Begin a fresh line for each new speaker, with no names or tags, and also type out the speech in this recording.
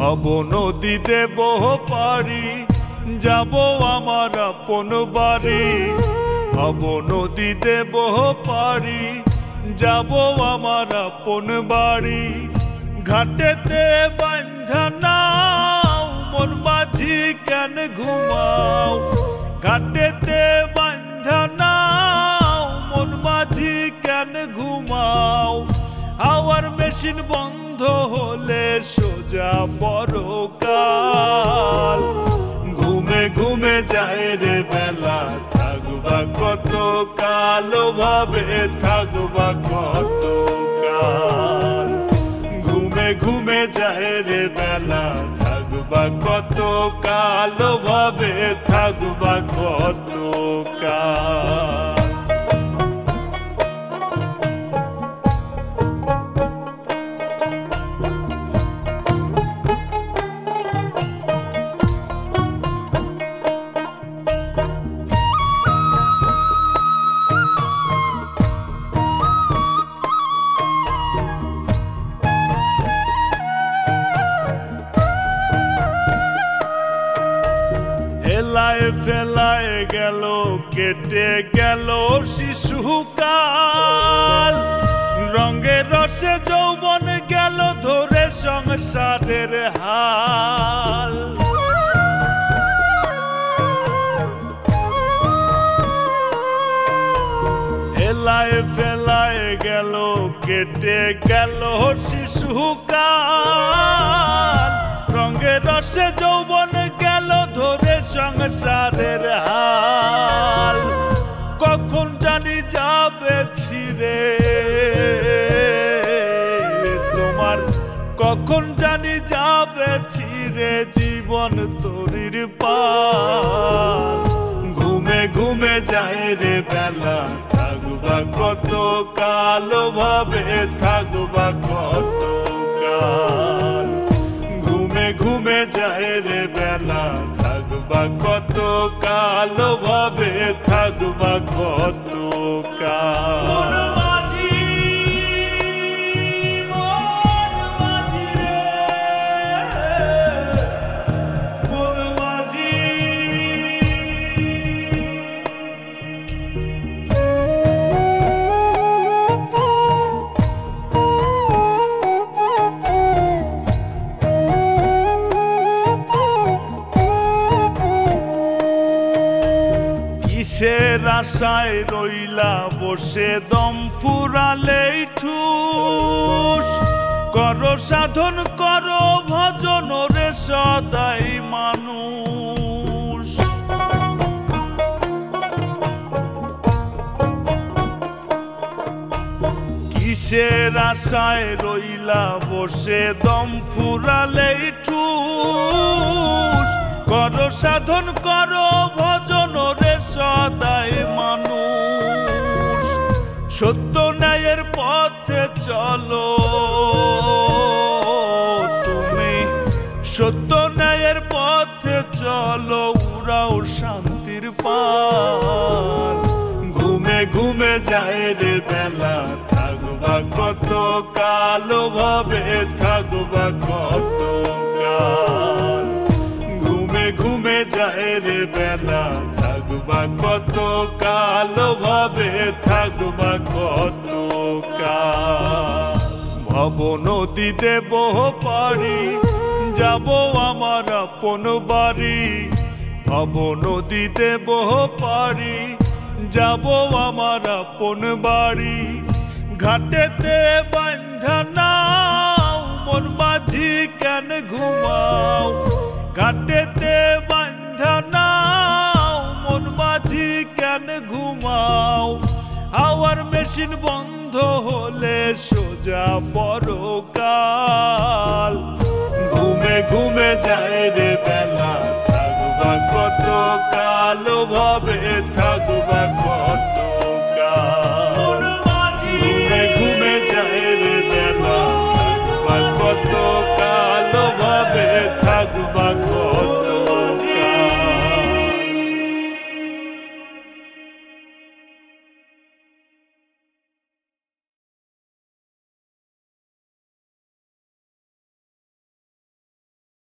ভব নদীতে বহ পারি যাব আমার আপন বাড়ি। ভব নদীতে বহ পারি যাব আমার আপন বাড়ি। ঘাটেতে বাঁধা নাও মন মাঝি কেন ঘুমাও। ঘাটেতে বাঁধা নাও মন মাঝি কেন ঘুমাও। হাওয়ার মেশিন বন্ধ হলে সোজা পরকাল। ঘুমে ঘুমে যায় রে বেলা থাকবা কত কাল ভাবে থাকবা কত কাল। ঘুমে ঘুমে যায় রে বেলা থাকবা কত কাল ভাবে থাকবা কত কাল। ফেলায় ফেলায় গেল কেটে গেল শিশুকাল। রঙে রসে যৌবন গেল ধরে সংসারের হাল। ফেলায় ফেলায় গেল কেটে গেল শিশুকাল। রঙে রসে যৌবন গেল ধরে সংসারের হাল। কখন জানি যাবে ছিঁড়ে তোমার, কখন জানি যাবে ছিঁড়ে জীবন তরির পাল। ঘুমে ঘুমে যায় রে বেলা থাকবা কত কাল ভাবে থাকবা কত কাল। ঘুমে ঘুমে যায় রে বেলা থাকবা কত কাল ভাবে থাকবা কত কাল। কিসের আশায় রইলা বসে দম ফুরালেই ঠুস। করো সাধন করো ভজন রে সদাই মানুষ। কিসের আশায় রইলা বসে দম ফুরালেই ঠুস। করো সাধন করো ভজন রে সদাই মানুষ। সত্য ন্যায়ের পথে চলো তুমি, সত্য ন্যায়ের পথে চলো উড়াও শান্তির পাল। ঘুমে ঘুমে যায় রে বেলা থাকবা কত কাল ভাবে থাকবা কত কাল। ঘুমে ঘুমে যায় রে বেলা থাকবা কত কাল ভাবে থাকবা কত কাল। ভব নদীতে বহ পারি যাব আমার আপন বাড়ি। ভব নদীতে বহ পারি যাব আমার আপন বাড়ি। ঘাটেতে বাঁধা নাও মন মাঝি কেন ঘুমাও। ঘাটেতে বাঁধা নাও মন মাঝি কেন ঘুমাও। হাওয়ার মেশিন বন্ধ হলে সোজা পরকাল।